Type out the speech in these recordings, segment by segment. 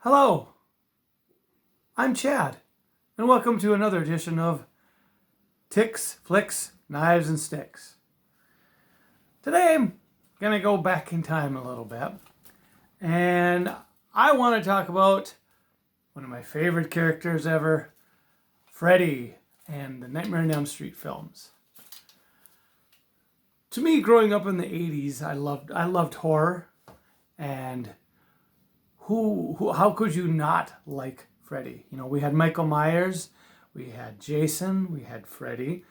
Hello, I'm Chad, and welcome to another edition of Ticks, Flicks, Knives, and Sticks. Today I'm going to go back in time a little bit, and I want to talk about one of my favorite characters ever, Freddy, and the Nightmare on Elm Street films. To me, growing up in the 80s, I loved horror, and how could you not like Freddy? You know, we had Michael Myers, we had Jason, we had Freddy,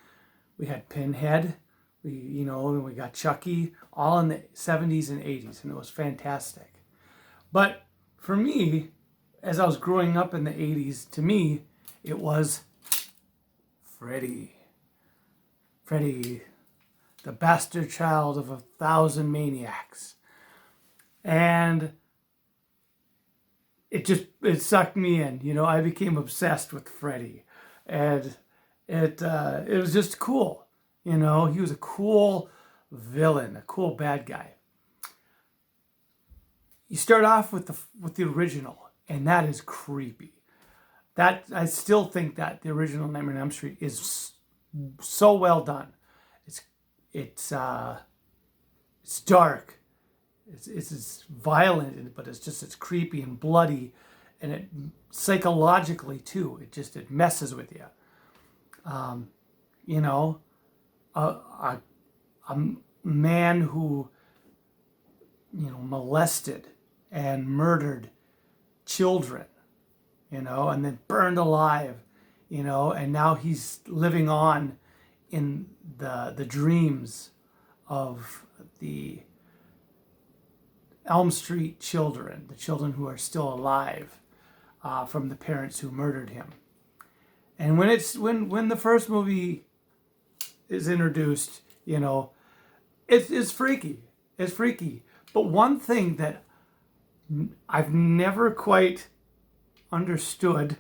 we had Pinhead, and we got Chucky, all in the 70s and 80s, and it was fantastic. But for me, as I was growing up in the 80s, to me, it was Freddy. Freddy, the bastard child of 1,000 maniacs. And it sucked me in. You know, I became obsessed with Freddy, and it was just cool. You know, he was a cool villain, a cool bad guy. You start off with the original, and that is creepy. That I still think that the original Nightmare on Elm Street is so well done. It's dark. It's violent, but it's creepy and bloody, and it psychologically too. It messes with you. A man who molested and murdered children, and then burned alive, and now he's living on in the dreams of the Elm Street children, the children who are still alive from the parents who murdered him. And when the first movie is introduced, it's freaky. It's freaky. But one thing that I've never quite understood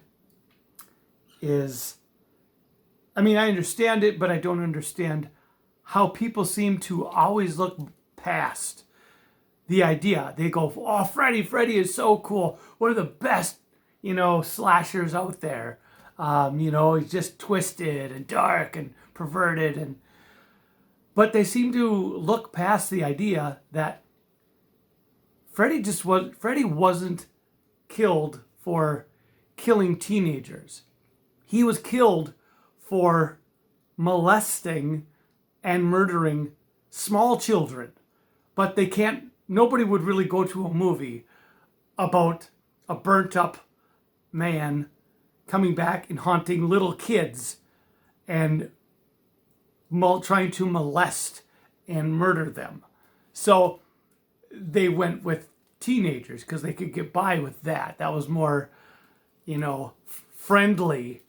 is, I understand it, but I don't understand how people seem to always look past the idea. They go, oh, Freddy is so cool. One of the best, slashers out there. He's just twisted and dark and perverted, but they seem to look past the idea that Freddy wasn't killed for killing teenagers. He was killed for molesting and murdering small children. But nobody would really go to a movie about a burnt up man coming back and haunting little kids and trying to molest and murder them. So they went with teenagers because they could get by with that. That was more, friendly.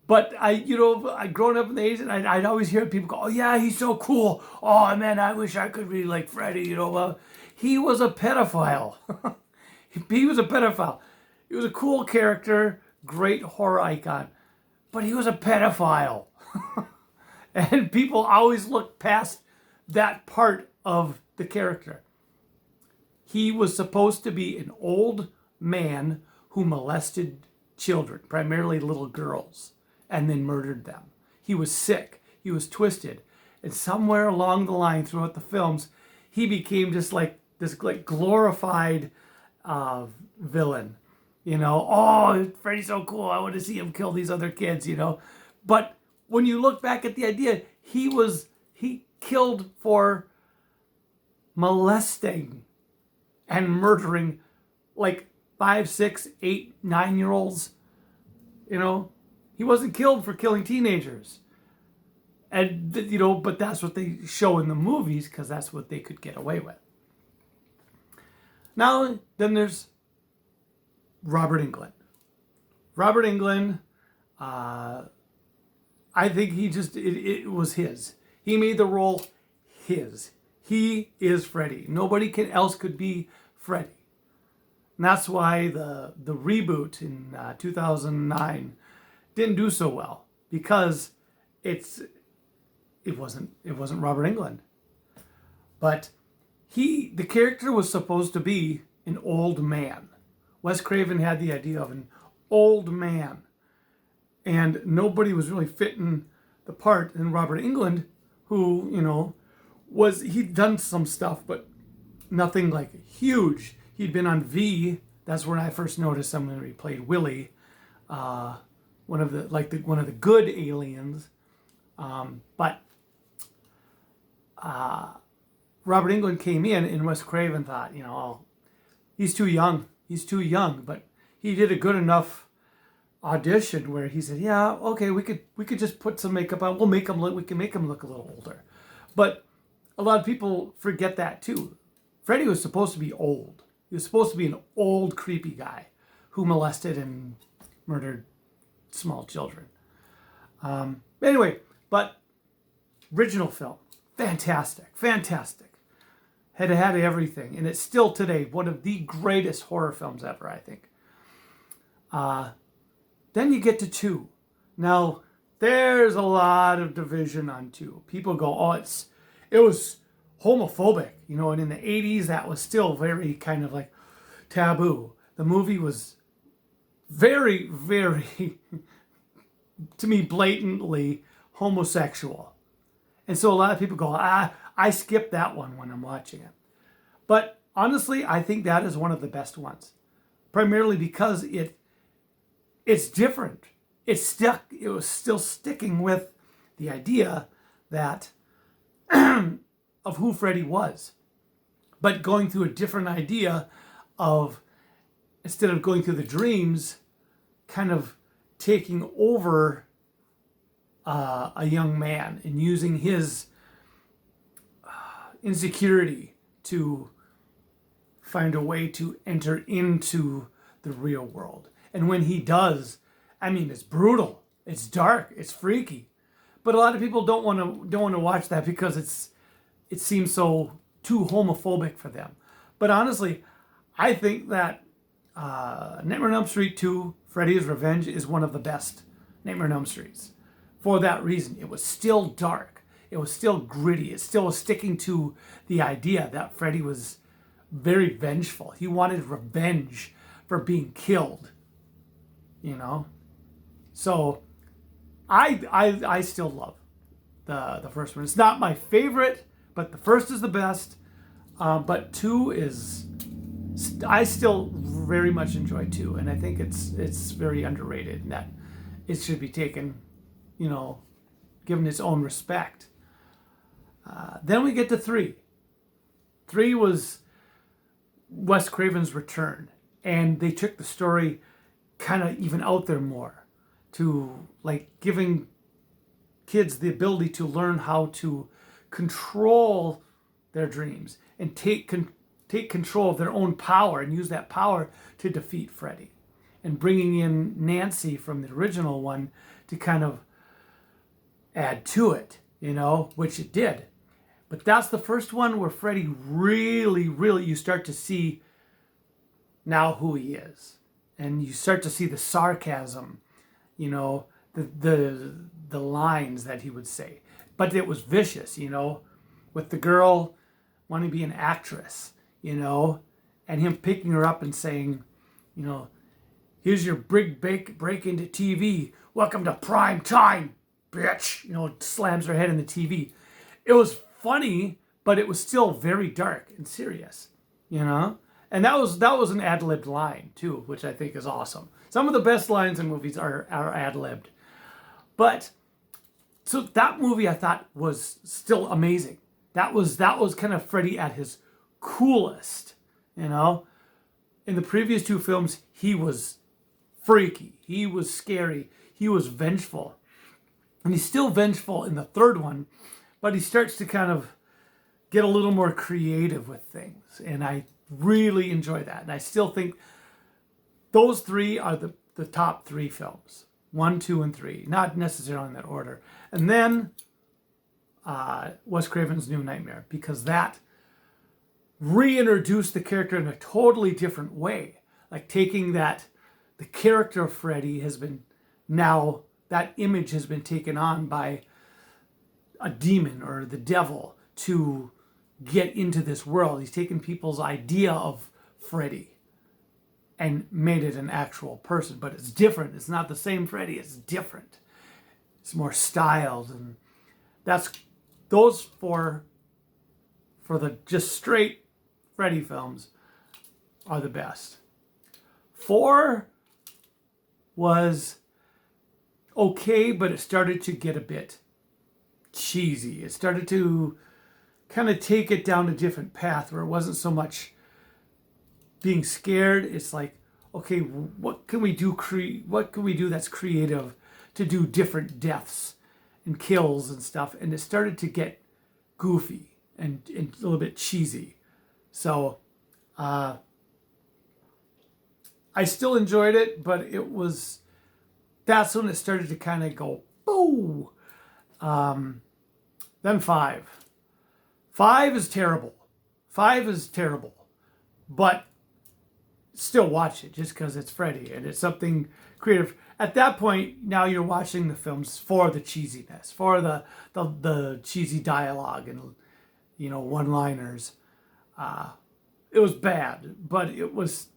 But I grown up in the 80s, and I'd always hear people go, oh yeah, he's so cool. Oh man, I wish I could be like Freddy, he was a pedophile. He was a pedophile. He was a cool character, great horror icon, but he was a pedophile. And people always look past that part of the character. He was supposed to be an old man who molested children, primarily little girls, and then murdered them. He was sick. He was twisted. And somewhere along the line throughout the films, he became just like this glorified villain. Oh, Freddy's so cool. I want to see him kill these other kids, But when you look back at the idea, he killed for molesting and murdering like 5, 6, 8, 9-year-olds. He wasn't killed for killing teenagers. And, but that's what they show in the movies because that's what they could get away with. Now, then there's Robert Englund. Robert Englund, I think it was his. He made the role his. He is Freddy. Nobody else could be Freddy. And that's why the reboot in 2009 didn't do so well, because it wasn't Robert Englund. But the character was supposed to be an old man. Wes Craven had the idea of an old man, and nobody was really fitting the part. And Robert Englund, who, he'd done some stuff, but nothing like huge. He'd been on V. That's where I first noticed him when he played Willie, one of the good aliens. But Robert Englund came in, and Wes Craven thought, he's too young. He's too young, but he did a good enough audition where he said, yeah, okay, we could just put some makeup on. We can make him look a little older. But a lot of people forget that too. Freddy was supposed to be old. He was supposed to be an old, creepy guy who molested and murdered small children. Anyway, but original film, fantastic. Had everything, and it's still today one of the greatest horror films ever, I think. Then you get to 2. Now, there's a lot of division on 2. People go, oh, it was homophobic, and in the 80s that was still very kind of like taboo. The movie was very, very, to me, blatantly homosexual. And so a lot of people go, I skipped that one when I'm watching it. But honestly, I think that is one of the best ones. Primarily because it's different. It was still sticking with the idea that of who Freddy was. But going through a different idea of, instead of going through the dreams, kind of taking over a young man and using his insecurity to find a way to enter into the real world. And when he does, it's brutal, it's dark, it's freaky. But a lot of people don't want to watch that because it seems so too homophobic for them. But honestly, I think that Nightmare on Elm Street 2, Freddy's Revenge, is one of the best Nightmare on Elm Streets. For that reason, it was still dark. It was still gritty. It still was sticking to the idea that Freddy was very vengeful. He wanted revenge for being killed. So I still love the first one. It's not my favorite, but the first is the best. But 2 is, I still very much enjoy 2, and I think it's very underrated, and that it should be taken, given its own respect. Then we get to 3. 3 was Wes Craven's return, and they took the story kind of even out there more, to like giving kids the ability to learn how to control their dreams and take control of their own power and use that power to defeat Freddy, and bringing in Nancy from the original one to kind of add to it, which it did. But that's the first one where Freddy really, really, you start to see now who he is. And you start to see the sarcasm, the lines that he would say. But it was vicious, with the girl wanting to be an actress, and him picking her up and saying, here's your big break into TV. Welcome to prime time, bitch. Slams her head in the TV. It was funny, but it was still very dark and serious, And that was an ad-libbed line too, which I think is awesome. Some of the best lines in movies are ad-libbed. But so that movie I thought was still amazing. That was kind of Freddy at his coolest, In the previous 2 films, he was freaky, he was scary, he was vengeful. And he's still vengeful in the 3rd one, but he starts to kind of get a little more creative with things. And I really enjoy that. And I still think those 3 are the top 3 films. 1, 2, and 3. Not necessarily in that order. And then Wes Craven's New Nightmare, because that reintroduced the character in a totally different way. Like taking the character of Freddy has been, now that image has been taken on by a demon or the devil to get into this world. He's taken people's idea of Freddy and made it an actual person, but it's different. It's not the same Freddy. It's different. It's more styled, and that's those four for the just straight Freddy films are the best. 4 was okay, but it started to get a bit cheesy. It started to kind of take it down a different path where it wasn't so much being scared. It's like, okay, what can we do? What can we do that's creative to do different deaths and kills and stuff? And it started to get goofy and a little bit cheesy. So I still enjoyed it, but that's when it started to kind of go, boo. Then 5. 5 is terrible. 5 is terrible. But still watch it just because it's Freddy and it's something creative. At that point, now you're watching the films for the cheesiness, for the cheesy dialogue and, one-liners. It was bad, but it was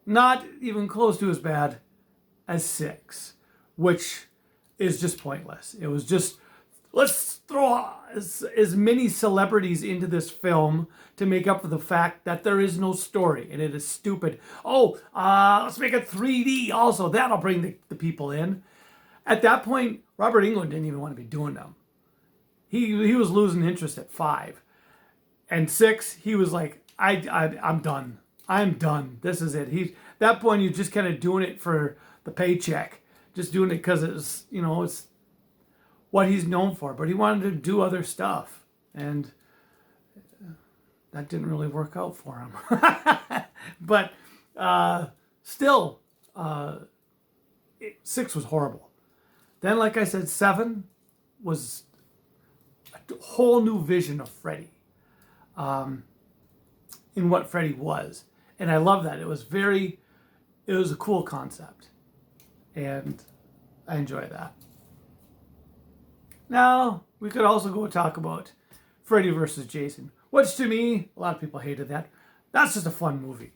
not even close to as bad as 6, which is just pointless. It was just, let's throw as many celebrities into this film to make up for the fact that there is no story and it is stupid. Let's make it 3D also. That'll bring the people in. At that point, Robert Englund didn't even want to be doing them. He was losing interest at 5. And 6, he was like, I'm done. I'm done. This is it. At that point, you're just kind of doing it for the paycheck. Just doing it because it's, it's what he's known for. But he wanted to do other stuff. And that didn't really work out for him. But still, 6 was horrible. Then, like I said, 7 was a whole new vision of Freddy. In what Freddy was. And I love that. It was a cool concept. And I enjoy that. Now, we could also go talk about Freddy versus Jason, which to me, a lot of people hated that. That's just a fun movie.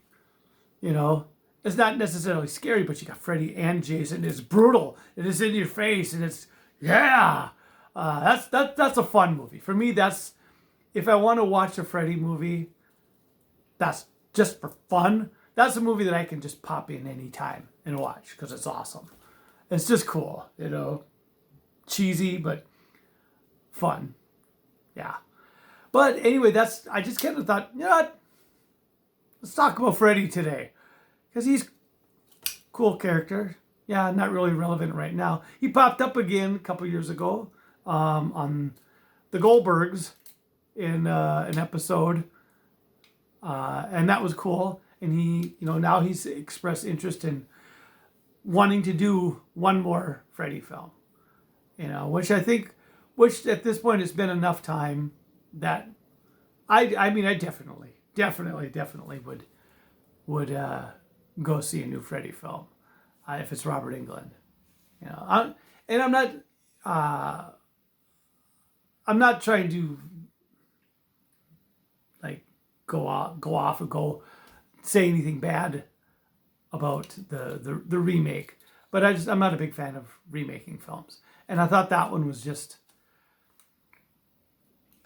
It's not necessarily scary, but you got Freddy and Jason. It's brutal. It is in your face, and it's, yeah. That's a fun movie. For me, if I want to watch a Freddy movie, that's just for fun. That's a movie that I can just pop in anytime and watch because it's awesome. It's just cool, cheesy, but fun. Yeah. But anyway, I just kind of thought, what? Let's talk about Freddy today. Because he's a cool character. Yeah, not really relevant right now. He popped up again a couple years ago on the Goldbergs in an episode. And that was cool. And he, now he's expressed interest in wanting to do one more Freddy film. Which at this point has been enough time that I definitely would go see a new Freddy film if it's Robert Englund. I'm not trying to go off and go say anything bad about the remake, but I'm not a big fan of remaking films, and I thought that one was just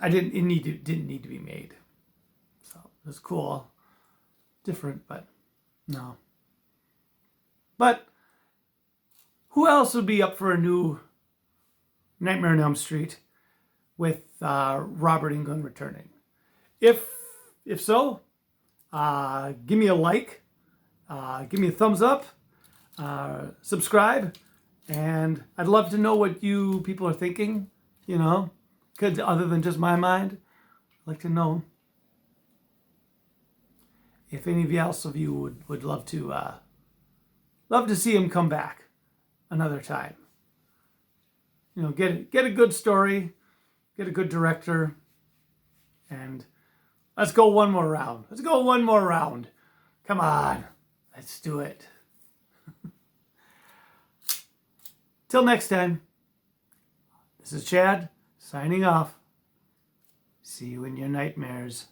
didn't need to be made. So it was cool, different, but no. But who else would be up for a new Nightmare on Elm Street with Robert Englund returning? If so, give me a like, give me a thumbs up, subscribe, and I'd love to know what you people are thinking, other than just my mind. I'd like to know if any else of you would love to see him come back another time. Get a good story, get a good director, and let's go one more round. Come on. Let's do it. Till next time, this is Chad signing off. See you in your nightmares.